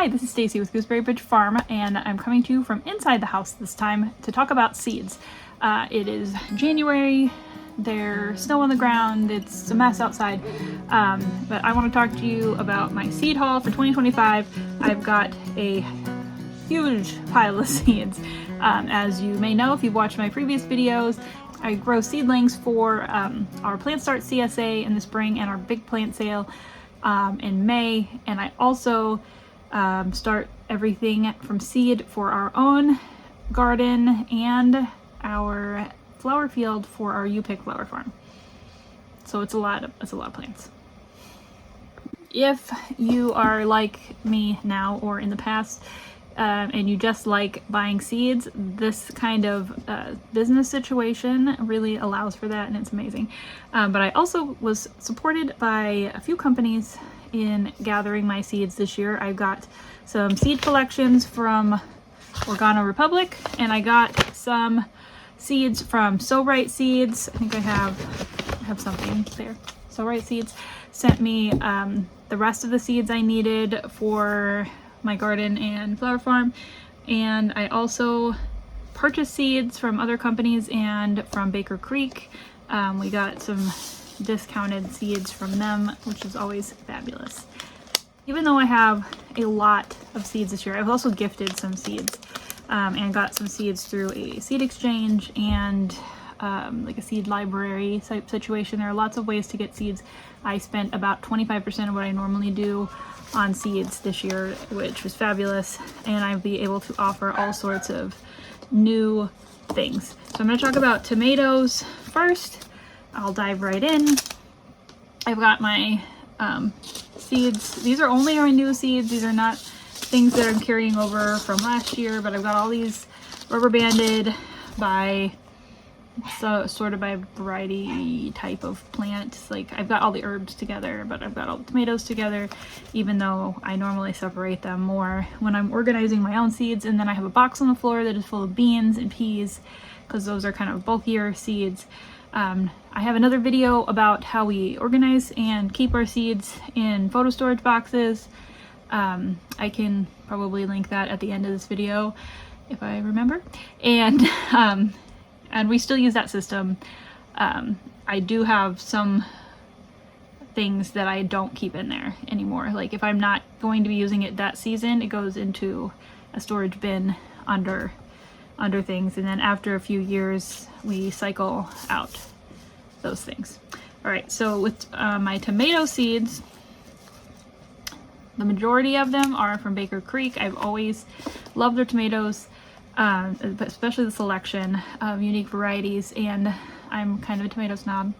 Hi, this is Stacy with Gooseberry Bridge Farm, and I'm coming to you from inside the house this time to talk about seeds. It is January, there's snow on the ground, it's a mess outside, but I want to talk to you about my seed haul for 2025. I've got a huge pile of seeds. As you may know if you've watched my previous videos, I grow seedlings for our Plant Start CSA in the spring and our big plant sale in May, and I also start everything from seed for our own garden and our flower field for our U-Pick flower farm. So it's a lot of plants. If you are like me now or in the past, and you just like buying seeds, this kind of business situation really allows for that, and it's amazing. But I also was supported by a few companies in gathering my seeds this year. I got some seed collections from Organo Republic, and I got some seeds from So Right Seeds. I think I have something there. So Right Seeds sent me the rest of the seeds I needed for my garden and flower farm, and I also purchased seeds from other companies and from Baker Creek. We got some discounted seeds from them, which is always fabulous. Even though I have a lot of seeds this year, I've also gifted some seeds and got some seeds through a seed exchange and like a seed library type situation. There are lots of ways to get seeds. I spent about 25% of what I normally do on seeds this year, which was fabulous, and I'll be able to offer all sorts of new things. So I'm going to talk about tomatoes first. I'll dive right in. I've got my seeds. These are only our new seeds. These are not things that I'm carrying over from last year, but I've got all these rubber banded by sorted by variety type of plant. Like I've got all the herbs together, but I've got all the tomatoes together, even though I normally separate them more when I'm organizing my own seeds. And then I have a box on the floor that is full of beans and peas, because those are kind of bulkier seeds. I have another video about how we organize and keep our seeds in photo storage boxes. I can probably link that at the end of this video if I remember. And we still use that system. I do have some things that I don't keep in there anymore. Like if I'm not going to be using it that season, it goes into a storage bin under things, and then after a few years we cycle out those things. All right, so with my tomato seeds, the majority of them are from Baker Creek. I've always loved their tomatoes, especially the selection of unique varieties, and I'm kind of a tomato snob.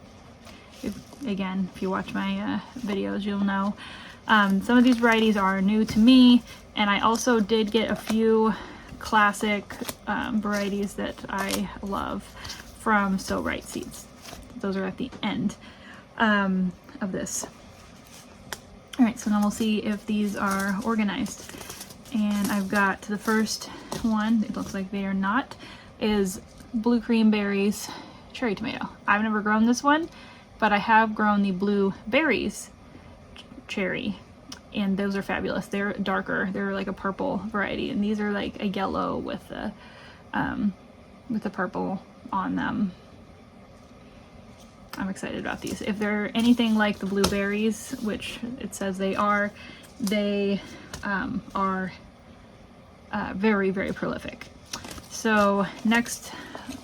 If you watch my videos, you'll know. Some of these varieties are new to me, and I also did get a few classic varieties that I love from So Right Seeds. Those are at the end of this. All right, so now we'll see if these are organized. And I've got the first one, it looks like they are not, is Blue Cream Berries cherry tomato. I've never grown this one, but I have grown the Blue Berries cherry, and those are fabulous. They're darker, they're like a purple variety, and these are like a yellow with the purple on them. I'm excited about these. If they're anything like the blueberries, which it says they are very, very prolific. So next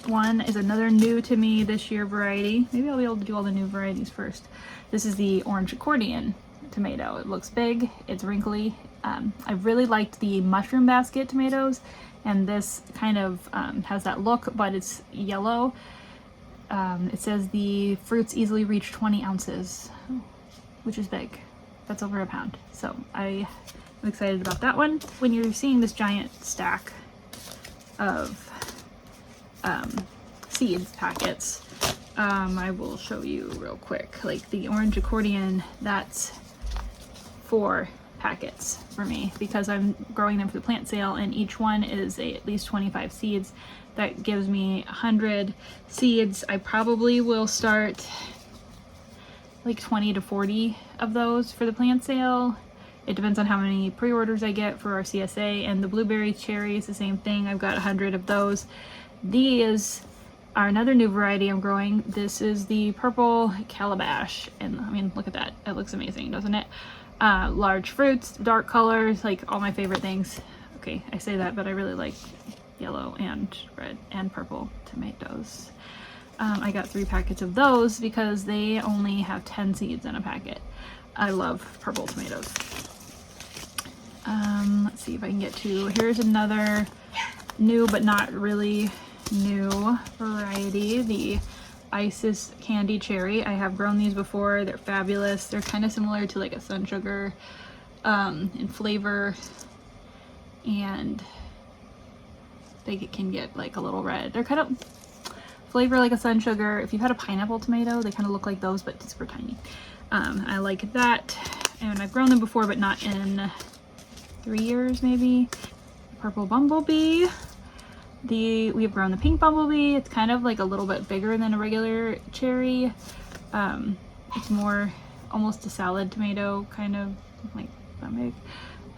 one is another new to me this year variety. Maybe I'll be able to do all the new varieties first. This is the orange accordion tomato. It looks big, it's wrinkly. I really liked the mushroom basket tomatoes, and this kind of has that look, but it's yellow. It says the fruits easily reach 20 ounces, which is big. That's over a pound. So I'm excited about that one. When you're seeing this giant stack of seeds packets, I will show you real quick. Like the orange accordion, that's 4 packets for me because I'm growing them for the plant sale, and each one is at least 25 seeds. That gives me 100 seeds. I probably will start like 20 to 40 of those for the plant sale, It depends on how many pre-orders I get for our CSA. And the blueberry cherry is the same thing. I've got 100 of those. These are another new variety I'm growing. This is the purple calabash, and I mean, look at that. It looks amazing, doesn't it? Large fruits, dark colors, like all my favorite things. Okay, I say that, but I really like yellow and red and purple tomatoes. I got 3 packets of those because they only have 10 seeds in a packet. I love purple tomatoes. Let's see if I can get to, here's another new but not really new variety, the Isis candy cherry. I have grown these before. They're fabulous. They're kind of similar to like a sun sugar in flavor, and they can get like a little red. They're kind of flavor like a sun sugar. If you've had a pineapple tomato, they kind of look like those, but super tiny. I like that, and I've grown them before, but not in 3 years maybe. Purple bumblebee. We have grown the pink bumblebee. It's kind of like a little bit bigger than a regular cherry. It's more almost a salad tomato, kind of like that big.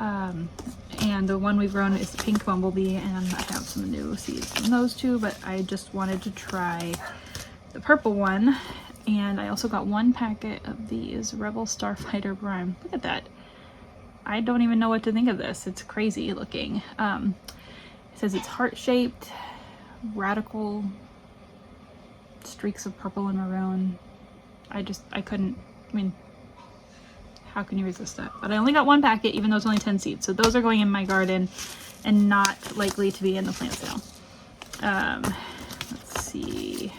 And the one we've grown is the pink bumblebee, and I have some new seeds from those two, but I just wanted to try the purple one. And I also got 1 packet of these Rebel Starfighter Brine. Look at that. I don't even know what to think of this. It's crazy looking. It says it's heart-shaped, radical streaks of purple and maroon. I couldn't, I mean, how can you resist that? But I only got 1 packet, even though it's only 10 seeds. So those are going in my garden and not likely to be in the plant sale. Let's see.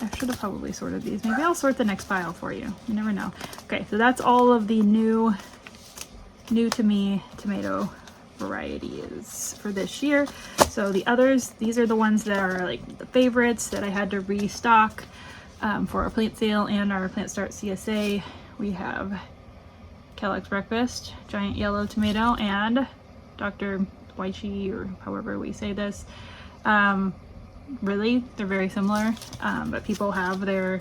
I should have probably sorted these. Maybe I'll sort the next pile for you. You never know. Okay, so that's all of the new to me tomato varieties for this year. So the others, these are the ones that are like the favorites that I had to restock for our plant sale and our plant start CSA. We have Kellogg's Breakfast, giant yellow tomato, and Dr. Wychee, or however we say this. Really, they're very similar, but people have their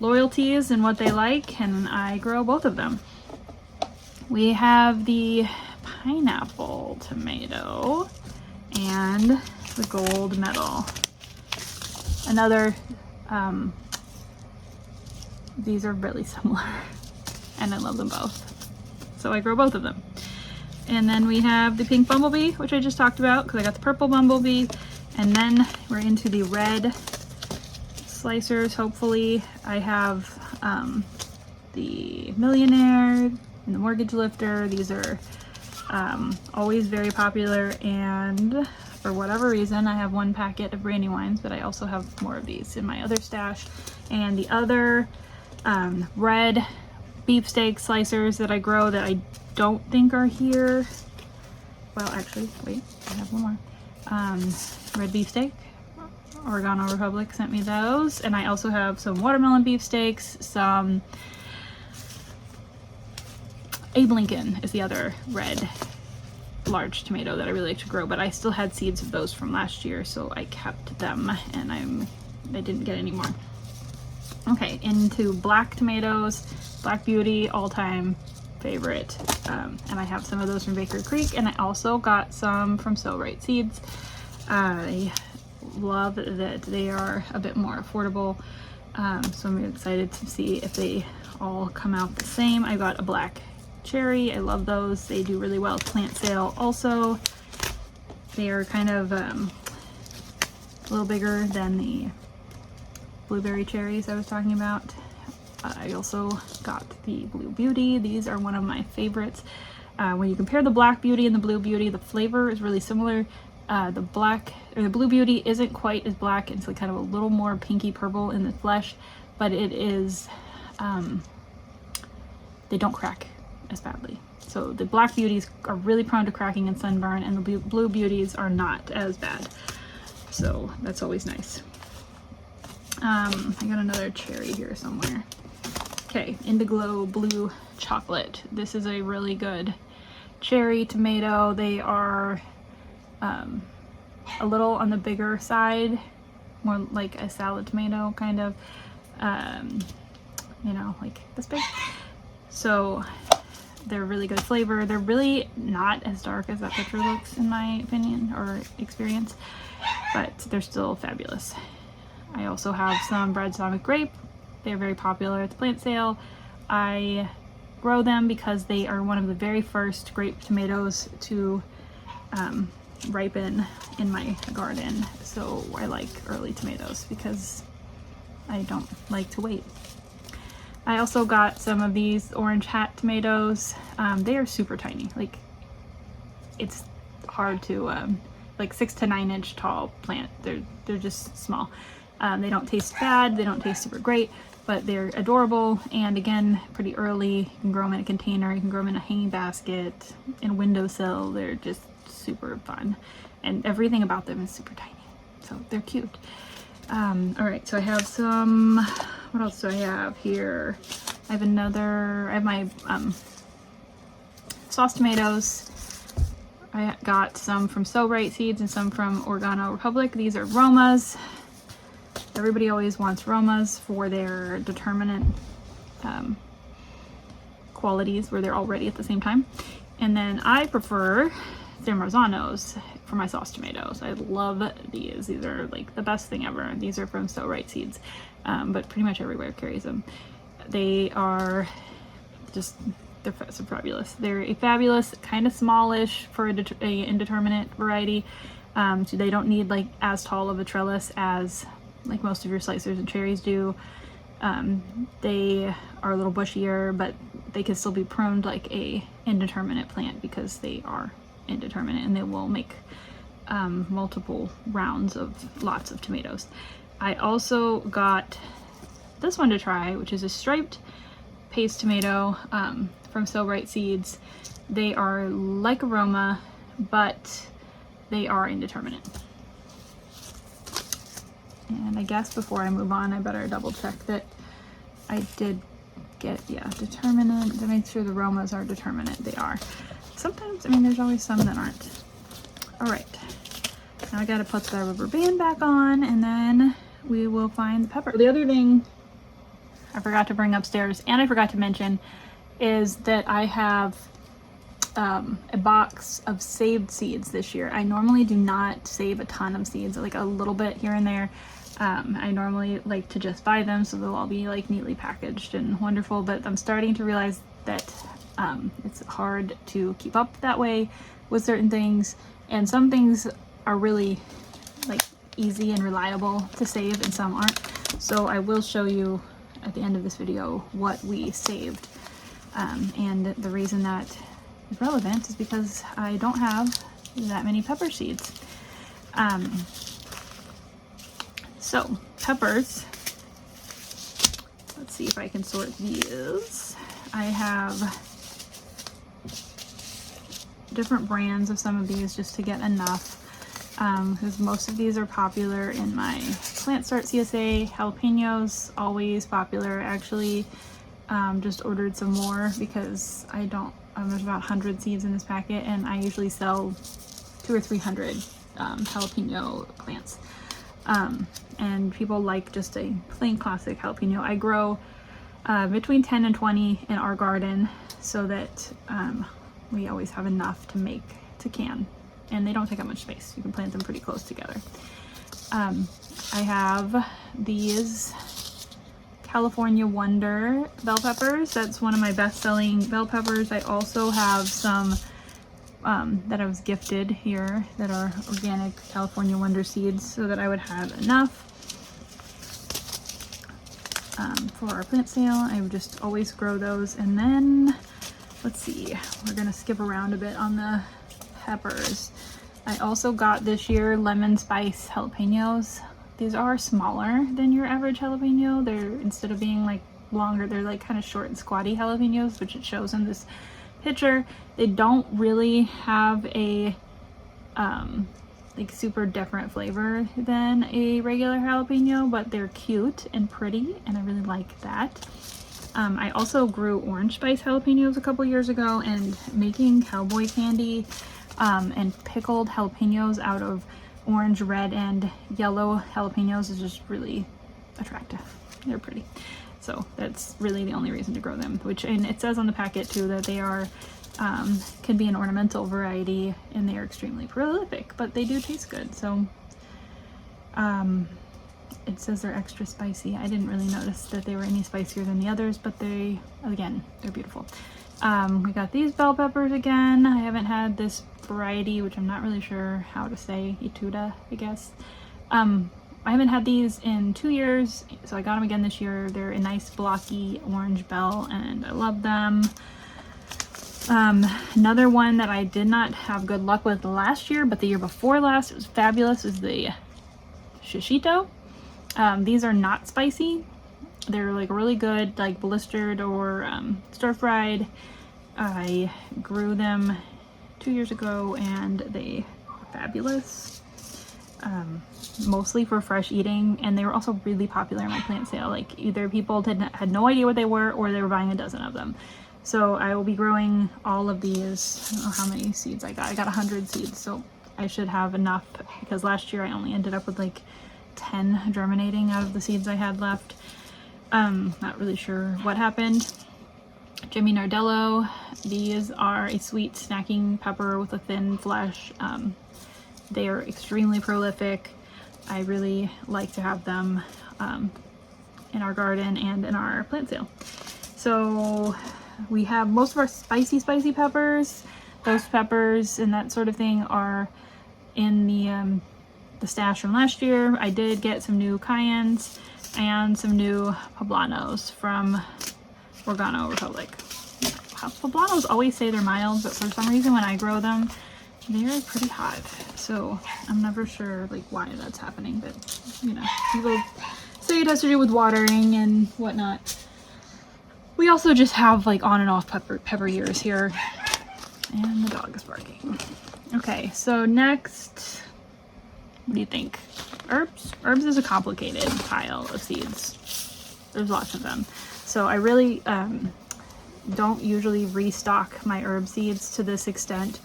loyalties and what they like, and I grow both of them. We have the pineapple tomato and the gold medal. Another, these are really similar, and I love them both. So I grow both of them. And then we have the pink bumblebee, which I just talked about because I got the purple bumblebee. And then we're into the red slicers. Hopefully I have the Millionaire and the Mortgage Lifter. These are always very popular, and for whatever reason I have 1 packet of Brandywines, but I also have more of these in my other stash. And the other red beefsteak slicers that I grow that I don't think are here. Well, actually, wait, I have one more. Red beefsteak, Oregano Republic sent me those, and I also have some watermelon beefsteaks. Some Abe Lincoln is the other red large tomato that I really like to grow, but I still had seeds of those from last year, so I kept them, and I didn't get any more. Okay, into black tomatoes. Black Beauty, all-time favorite, and I have some of those from Baker Creek, and I also got some from So Right Seeds. I love that they are a bit more affordable, so I'm excited to see if they all come out the same. I got a black cherry. I love those. They do really well at plant sale. Also, they are kind of a little bigger than the blueberry cherries I was talking about. I also got the Blue Beauty. These are one of my favorites. When you compare the Black Beauty and the Blue Beauty, the flavor is really similar. The Blue Beauty isn't quite as black. It's like kind of a little more pinky purple in the flesh, but it is, they don't crack as badly. So the Black Beauties are really prone to cracking and sunburn, and the Blue Beauties are not as bad. So that's always nice. I got another cherry here somewhere. Okay, Indiglo Blue Chocolate. This is a really good cherry tomato. They are a little on the bigger side, more like a salad tomato kind of, you know, like this big. So They're really good flavor. They're really not as dark as that picture looks, in my opinion or experience, but they're still fabulous. I also have some balsamic grape. They're very popular at the plant sale. I grow them because they are one of the very first grape tomatoes to ripen in my garden. So I like early tomatoes because I don't like to wait. I also got some of these orange hat tomatoes. They are super tiny. Like, it's hard to, like 6 to 9 inch tall plant. They're just small. They don't taste bad. They don't taste super great, but they're adorable. And again, pretty early. You can grow them in a container. You can grow them in a hanging basket, in a windowsill. They're just super fun. And everything about them is super tiny. So they're cute. All right, so I have some, what else do I have here? I have my sauce tomatoes. I got some from So Bright Seeds and some from Organo Republic. These are Romas. Everybody always wants Romas for their determinant qualities where they're all ready at the same time. And then I prefer Zamorzanos for my sauce tomatoes. I love these. These are like the best thing ever. These are from So Bright Seeds, but pretty much everywhere carries them. They are just, they're so fabulous. They're a fabulous, kind of smallish for a indeterminate variety. So they don't need like as tall of a trellis as like most of your slicers and cherries do. They are a little bushier, but they can still be pruned like a indeterminate plant because they are indeterminate, and they will make multiple rounds of lots of tomatoes. I also got this one to try, which is a striped paste tomato from So Bright Seeds. They are like a Roma, but they are indeterminate. And I guess before I move on, I better double check that I did get, yeah, determinate, to make sure the Romas are determinate. They are. Sometimes, I mean, there's always some that aren't. All right, now I gotta put the rubber band back on, and then we will find the pepper. The other thing I forgot to bring upstairs, and I forgot to mention, is that I have a box of saved seeds this year. I normally do not save a ton of seeds, like a little bit here and there. I normally like to just buy them so they'll all be like neatly packaged and wonderful, but I'm starting to realize that it's hard to keep up that way with certain things, and some things are really like easy and reliable to save and some aren't. So I will show you at the end of this video what we saved, and the reason that is relevant is because I don't have that many pepper seeds. So peppers, let's see if I can sort these. I have different brands of some of these just to get enough, because most of these are popular in my Plant Start CSA. Jalapenos, always popular. Actually, just ordered some more because I don't, there's about 100 seeds in this packet, and I usually sell 200 or 300 jalapeno plants. And people like just a plain classic jalapeno. I grow between 10 and 20 in our garden so that we always have enough to make to can, and they don't take up much space. You can plant them pretty close together. I have these California Wonder bell peppers. That's one of my best-selling bell peppers. I also have some that I was gifted here that are organic California Wonder seeds so that I would have enough for our plant sale. I would just always grow those. And then let's see, we're gonna skip around a bit on the peppers. I also got this year lemon spice jalapenos. These are smaller than your average jalapeno. They're, instead of being like longer, they're like kind of short and squatty jalapenos, which it shows in this picture. They don't really have a like super different flavor than a regular jalapeno, but they're cute and pretty, and I really like that. I also grew orange spice jalapenos a couple years ago, and making cowboy candy and pickled jalapenos out of orange, red, and yellow jalapenos is just really attractive. They're pretty. So that's really the only reason to grow them, and it says on the packet too that they are, can be an ornamental variety and they are extremely prolific, but they do taste good. So it says they're extra spicy. I didn't really notice that they were any spicier than the others, but they're beautiful. We got these bell peppers again. I haven't had this variety, which I'm not really sure how to say, Etuda, I guess. I haven't had these in 2 years, so I got them again this year. They're a nice blocky orange bell, and I love them. Another one that I did not have good luck with last year, but the year before last, it was fabulous, is the shishito. These are not spicy. They're like really good, like blistered or stir fried. I grew them 2 years ago and they are fabulous. Mostly for fresh eating, and they were also really popular in my plant sale. Like either people had no idea what they were, or they were buying a dozen of them. So I will be growing all of these. I don't know how many seeds I got. I got 100 seeds, so I should have enough, because last year I only ended up with like 10 germinating out of the seeds I had left. Not really sure what happened. Jimmy Nardello. These are a sweet snacking pepper with a thin flesh. They are extremely prolific. I really like to have them in our garden and in our plant sale. So we have most of our spicy peppers. Those peppers and that sort of thing are in the stash from last year. I did get some new cayennes and some new poblanos from Organo Republic. Poblanos always say they're mild, but for some reason when I grow them, they're pretty hot. So I'm never sure like why that's happening, but you know, people say it has to do with watering and whatnot. We also just have like on and off pepper years here, and the dog is barking. Okay, so next, what do you think? Herbs? Herbs is a complicated pile of seeds. There's lots of them. So I really don't usually restock my herb seeds to this extent,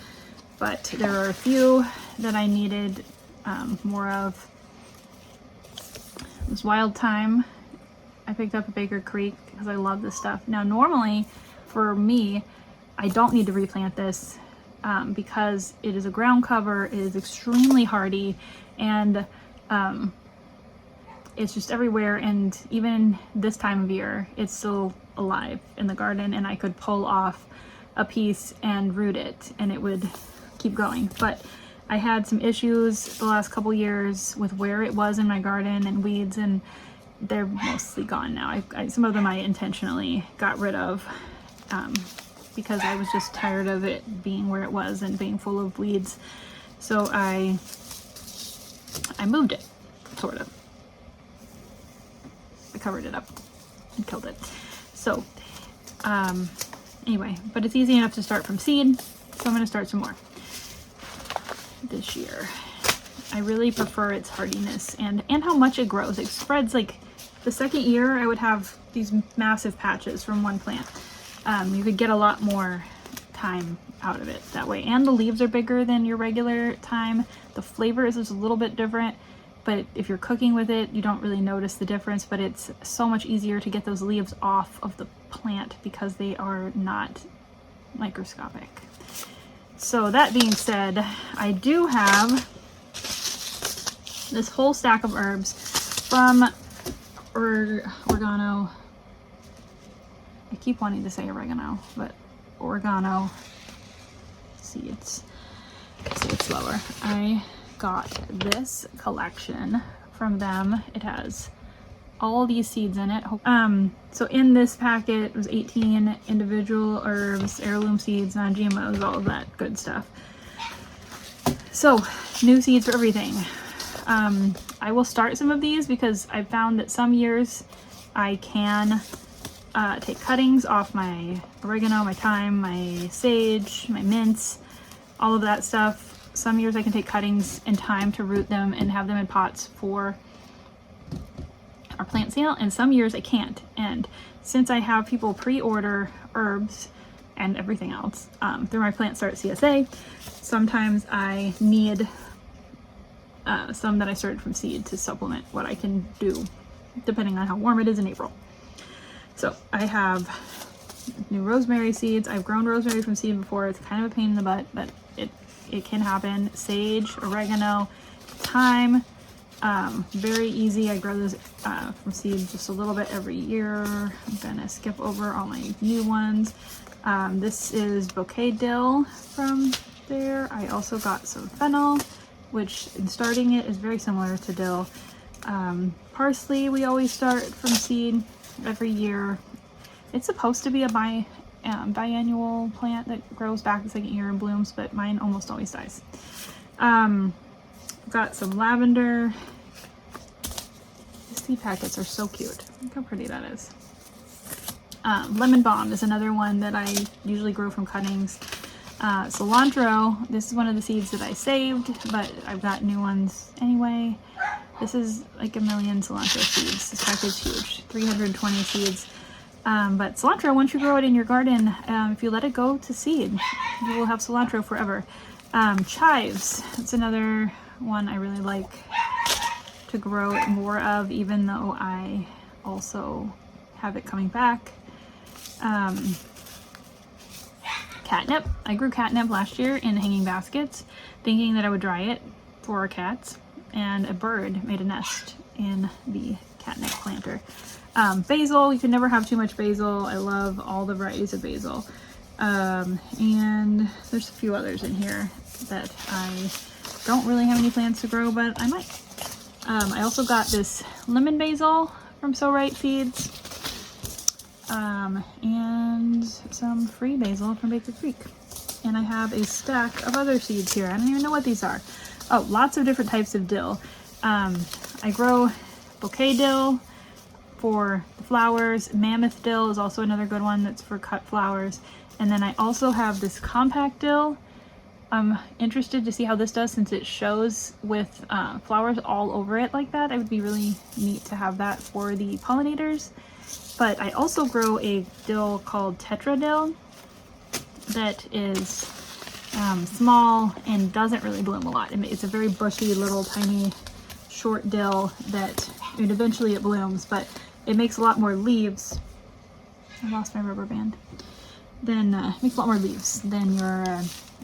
but there are a few that I needed more of. This wild thyme I picked up at Baker Creek because I love this stuff. Now normally for me, I don't need to replant this because it is a ground cover, it is extremely hardy, and it's just everywhere, and even this time of year it's still alive in the garden, and I could pull off a piece and root it and it would keep going. But I had some issues the last couple years with where it was in my garden and weeds, and they're mostly gone now. Some of them I intentionally got rid of because I was just tired of it being where it was and being full of weeds. So I moved it, sort of. I covered it up and killed it. So anyway, but it's easy enough to start from seed, so I'm going to start some more this year. I really prefer its hardiness and how much it grows. It spreads. Like the second year I would have these massive patches from one plant. You could get a lot more thyme out of it that way, and the leaves are bigger than your regular thyme. The flavor is just a little bit different, but if you're cooking with it you don't really notice the difference. But it's so much easier to get those leaves off of the plant because they are not microscopic. So that being said, I do have this whole stack of herbs from Organo. I keep wanting to say oregano, but Organo seeds. Say it slower. I got this collection from them. It has all these seeds in it. So in this packet it was 18 individual herbs, heirloom seeds, non-GMOs, all of that good stuff. So new seeds for everything. I will start some of these because I found that some years I can take cuttings off my oregano, my thyme, my sage, my mints, all of that stuff. Some years I can take cuttings in time to root them and have them in pots for our plant sale, and some years I can't. And since I have people pre-order herbs and everything else through my Plant Start CSA, sometimes I need some that I started from seed to supplement what I can do depending on how warm it is in April. So I have new rosemary seeds. I've grown rosemary from seed before. It's kind of a pain in the butt, but it can happen. Sage, oregano, thyme, very easy. I grow those from seed just a little bit every year. I'm gonna skip over all my new ones. This is bouquet dill from there. I also got some fennel, which in starting it is very similar to dill. Parsley, we always start from seed every year. It's supposed to be a biannual plant that grows back the second year and blooms, but mine almost always dies. Got some lavender. These seed packets are so cute. Look how pretty that is. Lemon balm is another one that I usually grow from cuttings. Cilantro, this is one of the seeds that I saved, but I've got new ones anyway. This is like 1 million cilantro seeds. This pack is huge, 320 seeds. But cilantro, once you grow it in your garden, if you let it go to seed, you will have cilantro forever. Chives, that's another one I really like to grow more of, even though I also have it coming back. Catnip, I grew catnip last year in hanging baskets, thinking that I would dry it for our cats, and a bird made a nest in the catnip planter. Basil, you can never have too much basil. I love all the varieties of basil. And there's a few others in here that I don't really have any plans to grow, but I might. I also got this lemon basil from So Right Seeds, and some free basil from Baker Creek. And I have a stack of other seeds here. I don't even know what these are. Oh, lots of different types of dill. I grow bouquet dill for the flowers. Mammoth dill is also another good one that's for cut flowers. And then I also have this compact dill. I'm interested to see how this does, since it shows with flowers all over it like that. It would be really neat to have that for the pollinators. But I also grow a dill called Tetra dill that is small and doesn't really bloom a lot. It's a very bushy little tiny short dill that, and eventually it blooms, but it makes a lot more leaves. I lost my rubber band. Then it makes a lot more leaves than your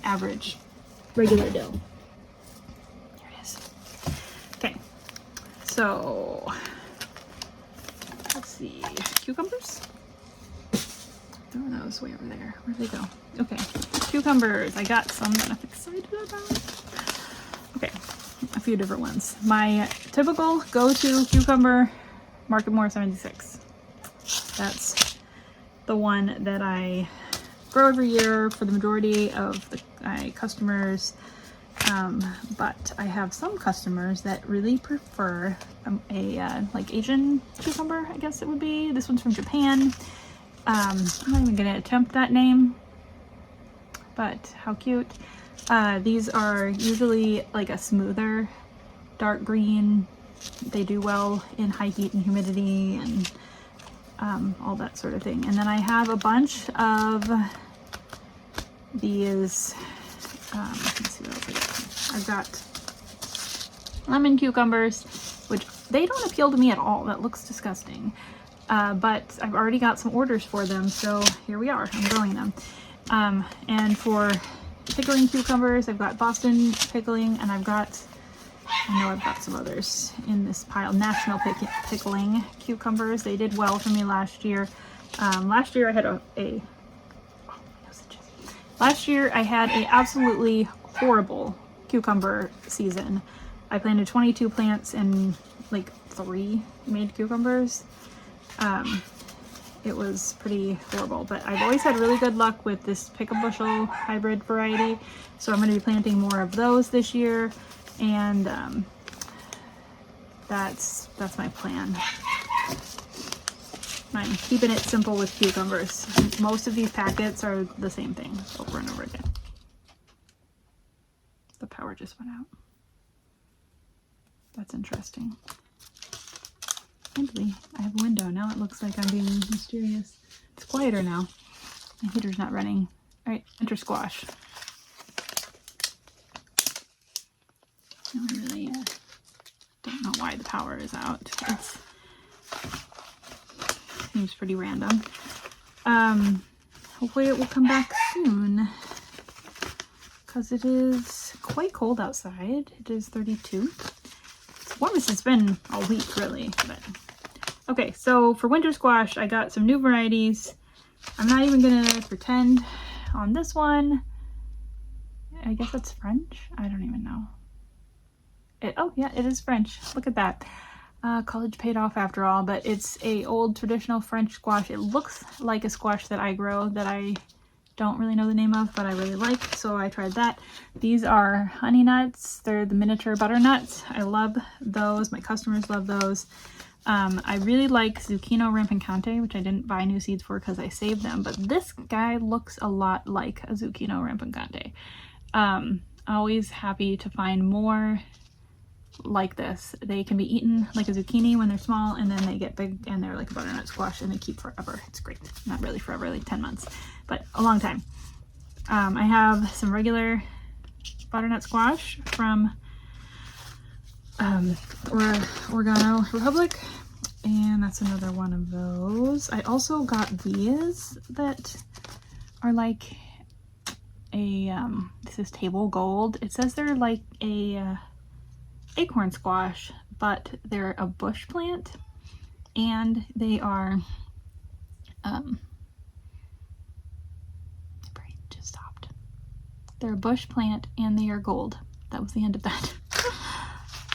average regular dill. There it is. Okay, so let's see, cucumbers. Throw those way over there. Where'd they go? Okay, cucumbers. I got some that I'm excited about. Okay, a few different ones. My typical go-to cucumber, Market More 76. That's the one that I grow every year for the majority of my customers. But I have some customers that really prefer like Asian cucumber, I guess it would be. This one's from Japan. I'm not even gonna attempt that name, but how cute. These are usually like a smoother dark green. They do well in high heat and humidity and all that sort of thing. And then I have a bunch of these, let's see what else I got. I've got lemon cucumbers, which they don't appeal to me at all. That looks disgusting. But I've already got some orders for them, so here we are. I'm growing them. And for pickling cucumbers, I've got Boston pickling, and I know I've got some others in this pile. National pickling cucumbers. They did well for me last year. Last year I had last year I had a absolutely horrible cucumber season. I planted 22 plants and like 3 made cucumbers. It was pretty horrible, but I've always had really good luck with this pick a bushel hybrid variety, so I'm going to be planting more of those this year, and that's my plan. I'm keeping it simple with cucumbers. Most of these packets are the same thing over and over again. The power just went out. That's interesting. Simply, I have a window. Now it looks like I'm being mysterious. It's quieter now. My heater's not running. All right, enter squash. I really don't know why the power is out. seems pretty random. Hopefully it will come back soon because it is quite cold outside. It is 32. It's warmest it's been all week, really. But okay, so for winter squash, I got some new varieties. I'm not even gonna pretend on this one. I guess it's French. I don't even know. Oh yeah, it is French. Look at that. College paid off after all, but it's a old traditional French squash. It looks like a squash that I grow that I don't really know the name of, but I really like, so I tried that. These are honey nuts. They're the miniature butternuts. I love those. My customers love those. I really like zucchino rampicante, which I didn't buy new seeds for because I saved them, but this guy looks a lot like a zucchino rampicante. Always happy to find more like this. They can be eaten like a zucchini when they're small, and then they get big and they're like a butternut squash and they keep forever. It's great. Not really forever, like 10 months, but a long time. I have some regular butternut squash from Oregano Republic, and that's another one of those. I also got these that are like a this is table gold. It says they're like a acorn squash, but they're a bush plant, and they are my brain just stopped. They're a bush plant and they are gold. That was the end of that.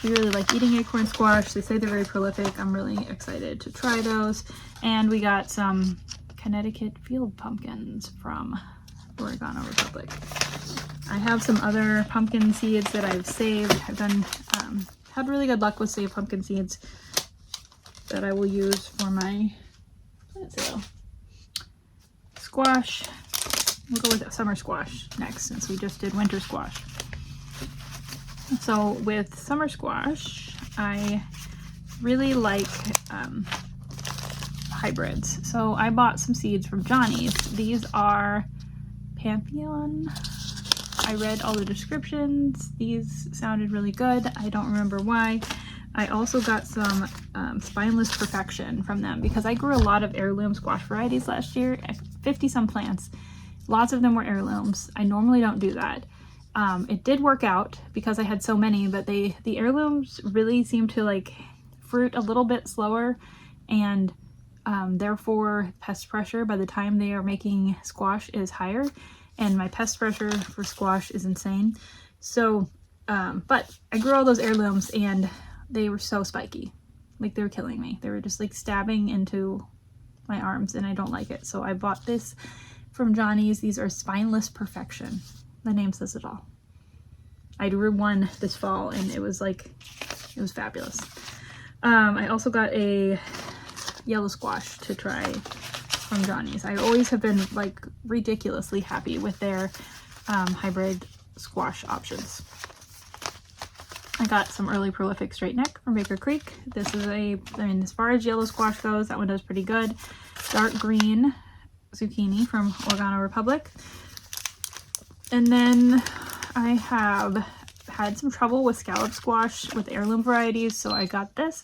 We really like eating acorn squash. They say they're very prolific. I'm really excited to try those. And we got some Connecticut field pumpkins from Oregano Republic. I have some other pumpkin seeds that I've saved. I've done had really good luck with saved pumpkin seeds that I will use for my plant sale. Squash. We'll go with summer squash next since we just did winter squash. So with summer squash, I really like hybrids. So I bought some seeds from Johnny's. These are Pantheon. I read all the descriptions. These sounded really good. I don't remember why. I also got some Spineless Perfection from them because I grew a lot of heirloom squash varieties last year, 50 some plants. Lots of them were heirlooms. I normally don't do that. It did work out because I had so many, but the heirlooms really seem to like fruit a little bit slower, and therefore pest pressure by the time they are making squash is higher, and my pest pressure for squash is insane. So but I grew all those heirlooms and they were so spiky, like they were killing me. They were just like stabbing into my arms and I don't like it. So I bought this from Johnny's. These are Spineless Perfection. The name says it all. I grew one this fall and it was fabulous. I also got a yellow squash to try from Johnny's. I always have been like ridiculously happy with their hybrid squash options. I got some early prolific straight neck from Baker Creek. This is as far as yellow squash goes, that one does pretty good. Dark green zucchini from Oregano Republic. And then I have had some trouble with scallop squash with heirloom varieties, so I got this.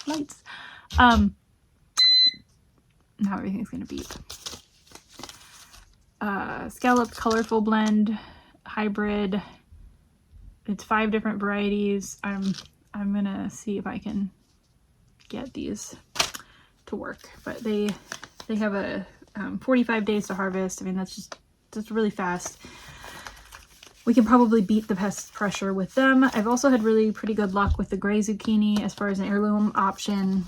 Lights. Now everything's gonna beep. Scallop colorful blend hybrid. It's 5 different varieties. I'm gonna see if I can get these to work, but they have a 45 days to harvest. I mean, that's really fast. We can probably beat the pest pressure with them. I've also had really pretty good luck with the gray zucchini as far as an heirloom option.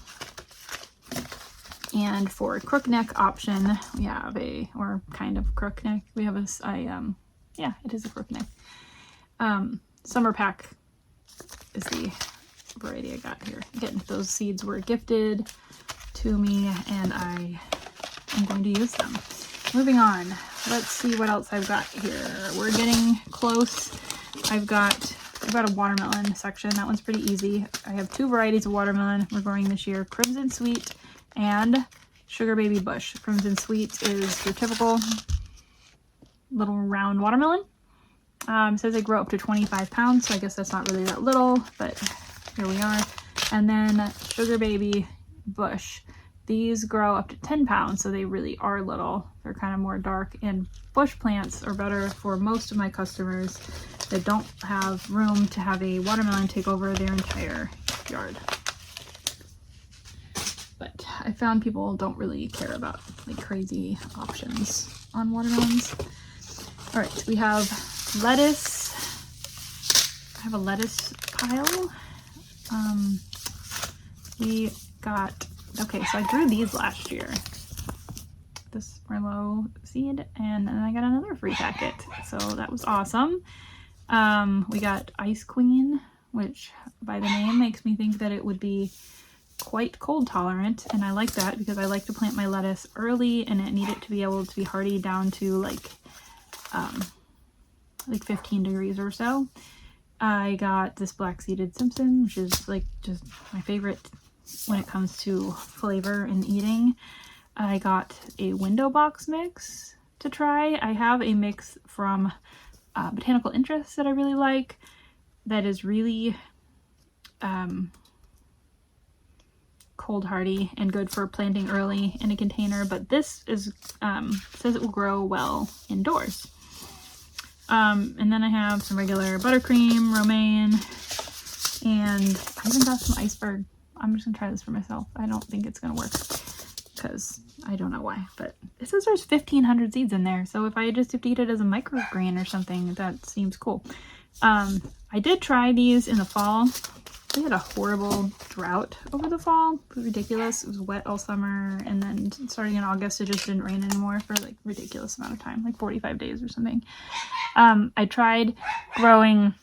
And for a crookneck option, we have or kind of crookneck. We have yeah, it is a crookneck. Summer Pack is the variety I got here. Again, those seeds were gifted to me and I am going to use them. Moving on, let's see what else I've got here. We're getting close. I've got a watermelon section. That one's pretty easy. I have 2 varieties of watermelon we're growing this year, Crimson Sweet and Sugar Baby Bush. Crimson Sweet is your typical little round watermelon. It says they grow up to 25 pounds, so I guess that's not really that little, but here we are. And then Sugar Baby Bush These grow up to 10 pounds, so they really are little. They're kind of more dark, and bush plants are better for most of my customers that don't have room to have a watermelon take over their entire yard. But I found people don't really care about like crazy options on watermelons. All right, we have lettuce. I have a lettuce pile. We got, okay, so I grew these last year. This Merlot seed, and then I got another free packet, so that was awesome. We got Ice Queen, which by the name makes me think that it would be quite cold tolerant, and I like that because I like to plant my lettuce early and it needed to be able to be hardy down to like 15 degrees or so. I got this black seeded Simpson, which is like just my favorite when it comes to flavor and eating. I got a window box mix to try. I have a mix from Botanical Interests that I really like that is really cold hardy and good for planting early in a container, but this is says it will grow well indoors. And then I have some regular buttercream, romaine, and I even got some iceberg. I'm just gonna try this for myself. I don't think it's gonna work because I don't know why, but it says there's 1,500 seeds in there. So if I just have to eat it as a microgreen or something, that seems cool. I did try these in the fall. We had a horrible drought over the fall. It was ridiculous. It was wet all summer, and then starting in August, it just didn't rain anymore for like ridiculous amount of time, like 45 days or something. I tried growing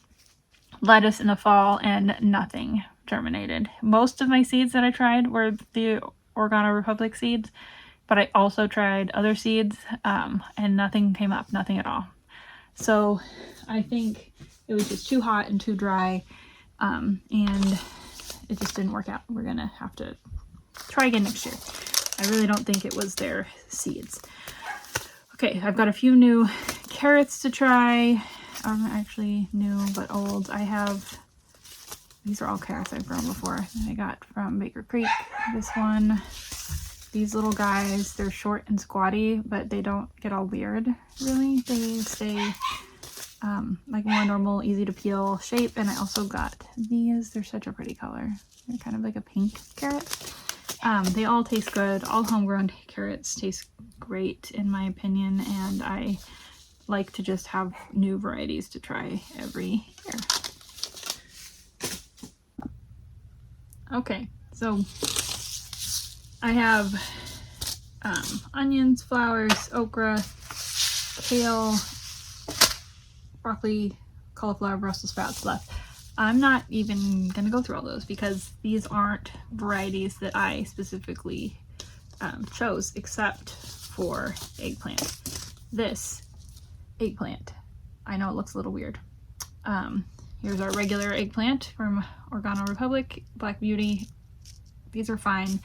lettuce in the fall and nothing germinated. Most of my seeds that I tried were the Organo Republic seeds, but I also tried other seeds and nothing came up, nothing at all. So I think it was just too hot and too dry, and it just didn't work out. We're gonna have to try again next year. I really don't think it was their seeds. Okay, I've got a few new carrots to try. Actually new but old. I have, these are all carrots I've grown before. I got from Baker Creek, this one. These little guys, they're short and squatty, but they don't get all weird, really. They stay like more normal, easy to peel shape. And I also got these. They're such a pretty color. They're kind of like a pink carrot. They all taste good. All homegrown carrots taste great in my opinion, and I like to just have new varieties to try every year. Okay, so I have onions, flowers, okra, kale, broccoli, cauliflower, Brussels sprouts left. I'm not even gonna go through all those because these aren't varieties that I specifically chose, except for eggplant. This eggplant, I know it looks a little weird. Here's our regular eggplant from Organo Republic, Black Beauty. These are fine.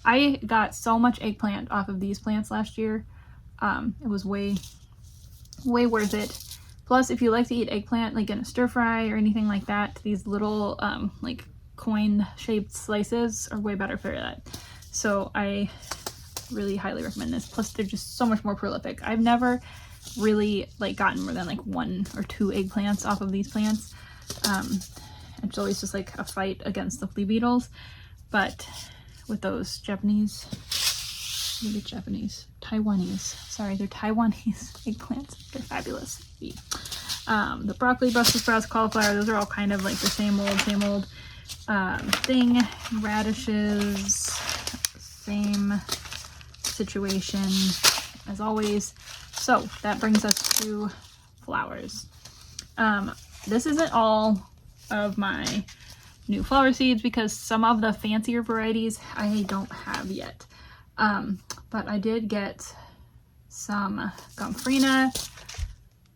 I got so much eggplant off of these plants last year. It was way worth it. Plus, if you like to eat eggplant like in a stir fry or anything like that, these little like coin shaped slices are way better for that. So I really highly recommend this. Plus they're just so much more prolific. I've never really like gotten more than like 1 or 2 eggplants off of these plants. It's always just like a fight against the flea beetles, but with those Taiwanese, sorry, they're Taiwanese eggplants. They're fabulous. The broccoli, Brussels sprouts, cauliflower, those are all kind of like the same old thing. Radishes, same situation as always. So that brings us to flowers. This isn't all of my new flower seeds because some of the fancier varieties I don't have yet. But I did get some Gomphrena.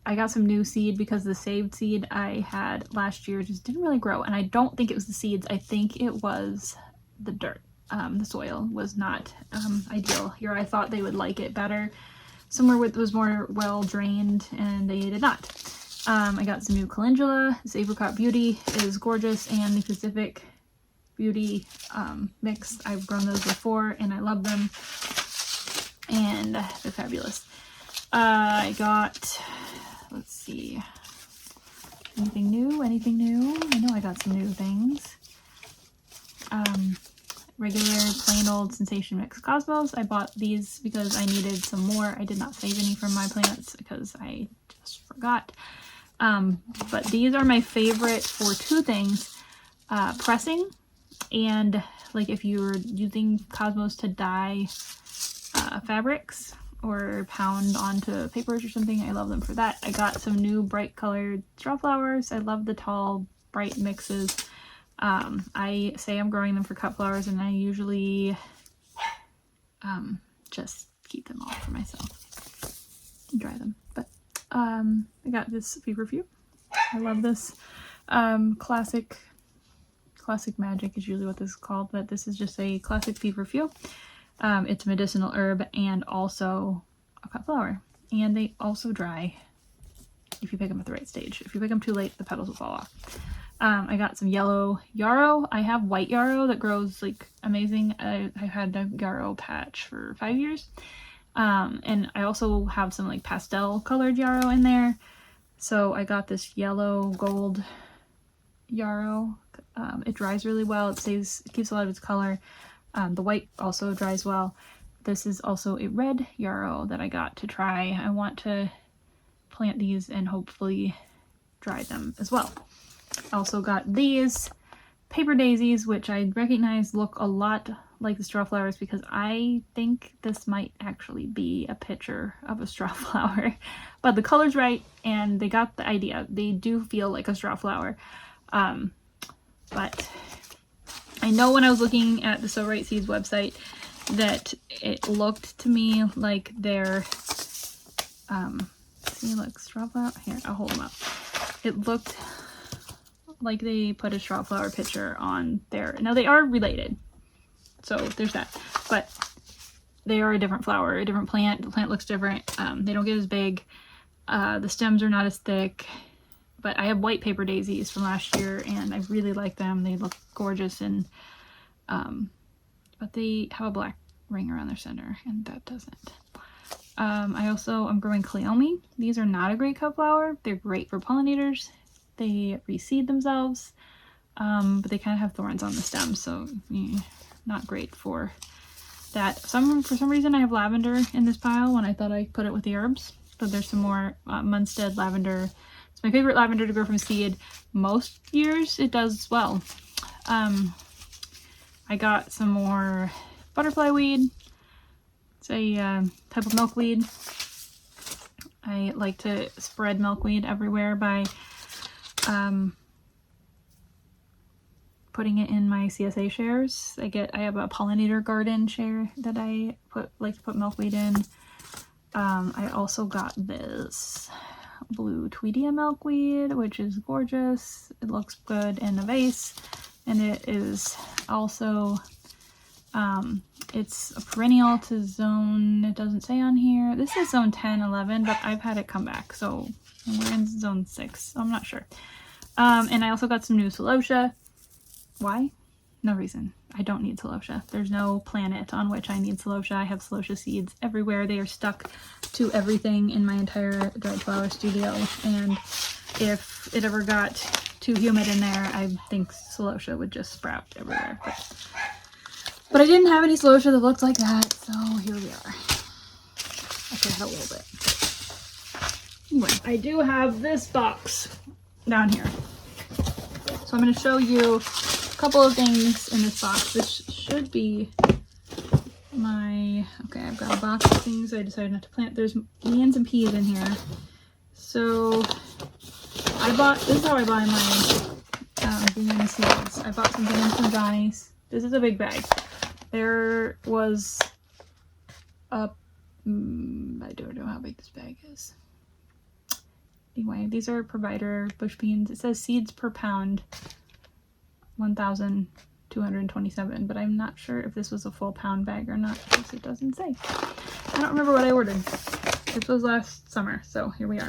I got some new seed because the saved seed I had last year just didn't really grow, and I don't think it was the seeds. I think it was the dirt. The soil was not ideal here. I thought they would like it better somewhere where it was more well drained, and they did not. I got some new calendula. This Apricot Beauty is gorgeous, and the Pacific beauty mix. I've grown those before and I love them, and they're fabulous. I got, let's see, anything new? Anything new? I know I got some new things. Regular plain old Sensation Mix Cosmos. I bought these because I needed some more. I did not save any from my plants because I just forgot. But these are my favorite for two things. Pressing, and like if you're using Cosmos to dye fabrics or pound onto papers or something, I love them for that. I got some new bright colored straw flowers. I love the tall bright mixes. I say I'm growing them for cut flowers, and I usually just keep them all for myself and dry them. But I got this feverfew. I love this. Classic magic is usually what this is called, but this is just a classic feverfew. It's a medicinal herb and also a cut flower, and they also dry if you pick them at the right stage. If you pick them too late, the petals will fall off. I got some yellow yarrow. I have white yarrow that grows like amazing. I've had a yarrow patch for 5 years. And I also have some like pastel colored yarrow in there. So I got this yellow gold yarrow. It dries really well. It keeps a lot of its color. The white also dries well. This is also a red yarrow that I got to try. I want to plant these and hopefully dry them as well. I also got these paper daisies, which I recognize look a lot like the straw flowers because I think this might actually be a picture of a straw flower. But the color's right and they got the idea. They do feel like a straw flower. But I know when I was looking at the So Right Seeds website that it looked to me like they're see, look, straw flower. Here, I'll hold them up. It looked like they put a straw flower picture on there. Now they are related, so there's that, but they are a different flower, a different plant. The plant looks different. They don't get as big. The stems are not as thick, but I have white paper daisies from last year and I really like them. They look gorgeous, and but they have a black ring around their center and that doesn't. I'm growing cleome. These are not a great cut flower. They're great for pollinators. They reseed themselves, but they kind of have thorns on the stem, so not great for that. For some reason I have lavender in this pile when I thought I put it with the herbs, but there's some more Munstead lavender. It's my favorite lavender to grow from seed. Most years it does well. I got some more butterfly weed. It's a type of milkweed. I like to spread milkweed everywhere by putting it in my CSA shares. I have a pollinator garden share that I like to put milkweed in. I also got this blue Tweedia milkweed, which is gorgeous. It looks good in a vase, and it is also it's a perennial to zone, it doesn't say on here. This is zone 10, 11, but I've had it come back, so we're in zone 6, so I'm not sure. And I also got some new celosia. Why? No reason. I don't need celosia. There's no planet on which I need celosia. I have celosia seeds everywhere. They are stuck to everything in my entire dried flower studio, and if it ever got too humid in there, I think celosia would just sprout everywhere. But I didn't have any celosia that looked like that, so here we are. I could have a little bit. Anyway, I do have this box down here. So I'm going to show you a couple of things in this box. This should be okay, I've got a box of things I decided not to plant. There's beans and peas in here. So this is how I buy my bean seeds. I bought some beans from Johnny's. This is a big bag. There was I don't know how big this bag is. Anyway, these are Provider bush beans. It says seeds per pound, 1,227, but I'm not sure if this was a full pound bag or not because it doesn't say. I don't remember what I ordered. This was last summer, so here we are.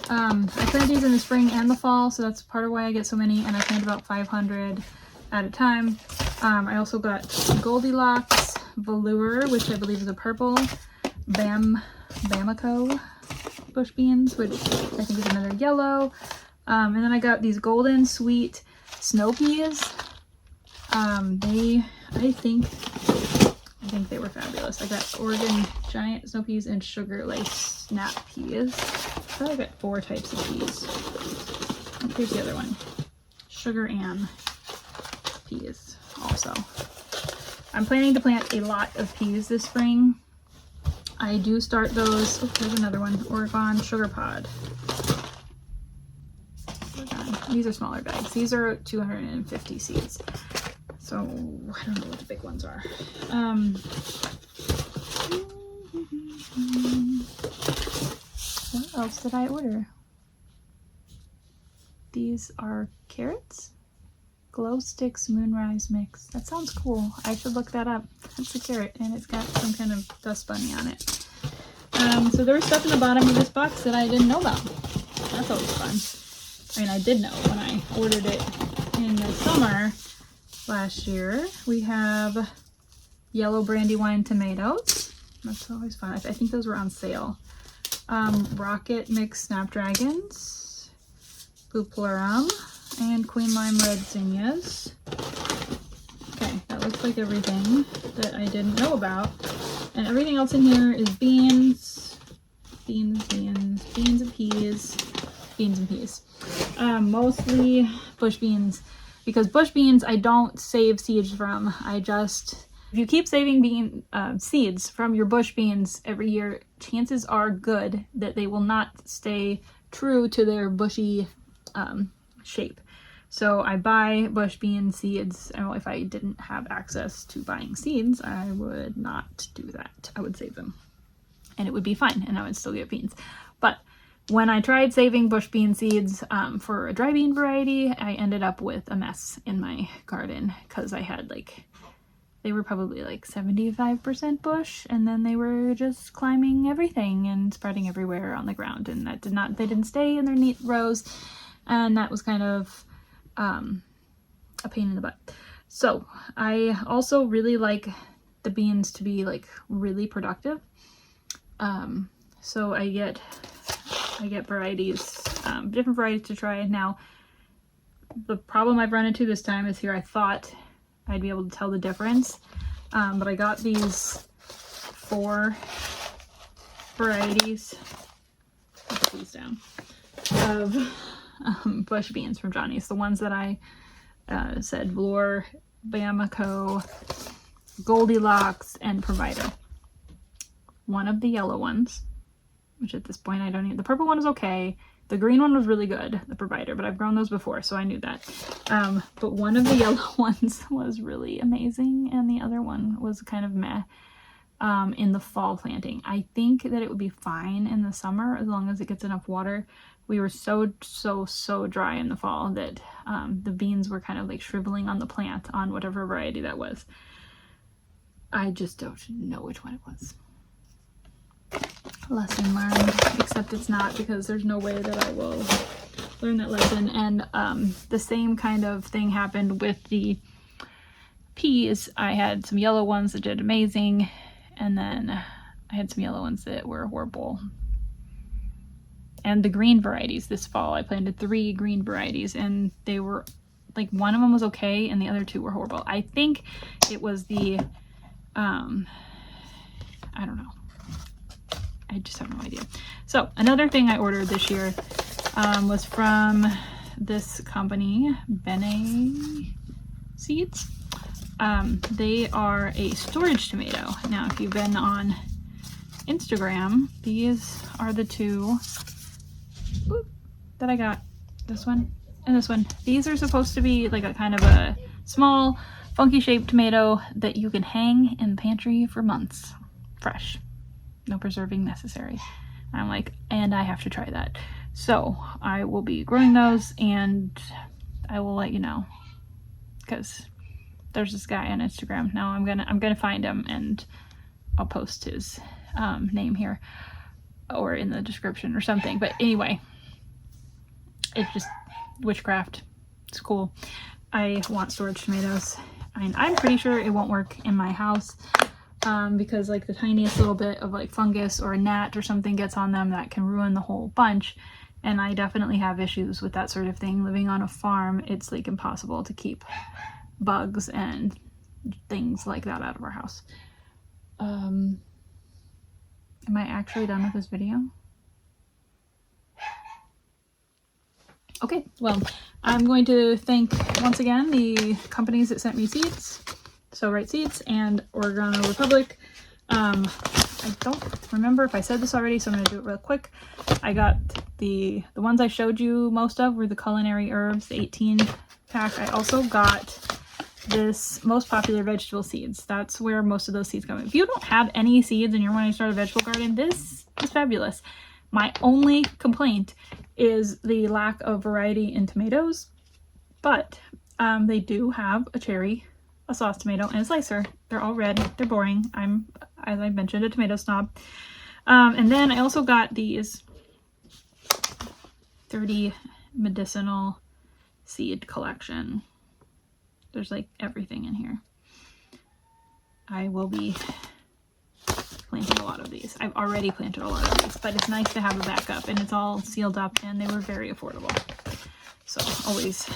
I plant these in the spring and the fall, so that's part of why I get so many, and I plant about 500 at a time. I also got Goldilocks Velour, which I believe is a purple, Bamako bush beans, which I think is another yellow. And then I got these golden sweet snow peas. I think they were fabulous. I got Oregon giant snow peas and sugar lace snap peas. So I got 4 types of peas. And here's the other one. Sugar and peas also. I'm planning to plant a lot of peas this spring. I do start those. Oh, there's another one. Oregon sugar pod. These are smaller bags. These are 250 seeds. So I don't know what the big ones are. What else did I order? These are carrots. Glow Sticks Moonrise Mix. That sounds cool. I should look that up. It's a carrot and it's got some kind of dust bunny on it. So there was stuff in the bottom of this box that I didn't know about. That's always fun. I mean, I did know when I ordered it in the summer last year. We have yellow brandywine tomatoes. That's always fun. I think those were on sale. Rocket Mix Snapdragons, Buplorum, and Queen Lime Red Zinnias. Okay, that looks like everything that I didn't know about. And everything else in here is beans, beans and peas, beans and peas. Mostly bush beans, because bush beans I don't save seeds from. If you keep saving seeds from your bush beans every year, chances are good that they will not stay true to their bushy shape. So I buy bush bean seeds. And if I didn't have access to buying seeds, I would not do that. I would save them and it would be fine and I would still get beans. But when I tried saving bush bean seeds for a dry bean variety, I ended up with a mess in my garden because I had they were probably 75% bush, and then they were just climbing everything and spreading everywhere on the ground, and they didn't stay in their neat rows, and that was kind of a pain in the butt. So I also really like the beans to be really productive. So I get varieties, different varieties to try. Now, the problem I've run into this time is here I thought I'd be able to tell the difference, but I got these 4 varieties, put these down, of bush beans from Johnny's. The ones that I said, Velour, Bamako, Goldilocks, and Provider. One of the yellow ones, which at this point I don't need. The purple one is okay. The green one was really good, the Provider, but I've grown those before, so I knew that. But one of the yellow ones was really amazing, and the other one was kind of meh in the fall planting. I think that it would be fine in the summer as long as it gets enough water. We were so dry in the fall that the beans were kind of shriveling on the plant on whatever variety that was. I just don't know which one it was. Lesson learned, except it's not, because there's no way that I will learn that lesson. And the same kind of thing happened with the peas. I had some yellow ones that did amazing, and then I had some yellow ones that were horrible. And the green varieties this fall, I planted 3 green varieties, and they were one of them was okay and the other 2 were horrible. I think it was the I don't know. I just have no idea. So another thing I ordered this year was from this company, Bene Seeds. They are a storage tomato. Now, if you've been on Instagram, these are the 2 that I got. This one and this one. These are supposed to be a kind of a small, funky shaped tomato that you can hang in the pantry for months, fresh. No preserving necessary. I'm and I have to try that. So I will be growing those, and I will let you know, because there's this guy on Instagram. Now I'm gonna find him and I'll post his name here or in the description or something. But anyway, it's just witchcraft. It's cool. I want storage tomatoes. I mean, I'm pretty sure it won't work in my house because like the tiniest little bit of like fungus or a gnat or something gets on them that can ruin the whole bunch. And I definitely have issues with that sort of thing. Living on a farm, it's like impossible to keep bugs and things like that out of our house. Am I actually done with this video? Okay, well, I'm going to thank once again the companies that sent me seeds, So Right Seeds and Oregano Republic. I don't remember if I said this already, so I'm going to do it real quick. I got the ones I showed you most of were the culinary herbs, the 18 pack. I also got this most popular vegetable seeds. That's where most of those seeds come. If you don't have any seeds and you're wanting to start a vegetable garden, this is fabulous. My only complaint is the lack of variety in tomatoes, but they do have a cherry, a sauce tomato, and a slicer. They're all red. They're boring. I'm, as I mentioned, a tomato snob. And then I also got these 30 medicinal seed collection. There's like everything in here. I will be planting a lot of these. I've already planted a lot of these, but it's nice to have a backup, and it's all sealed up and they were very affordable. So always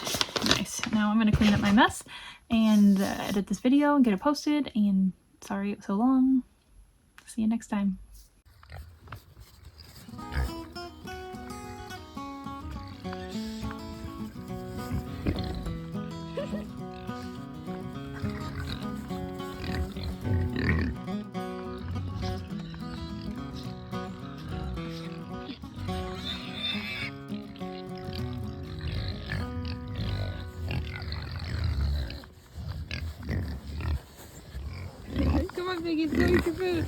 nice. Now I'm going to clean up my mess and edit this video and get it posted, and sorry it was so long. See you next time. Come on, Veggies, go eat your food.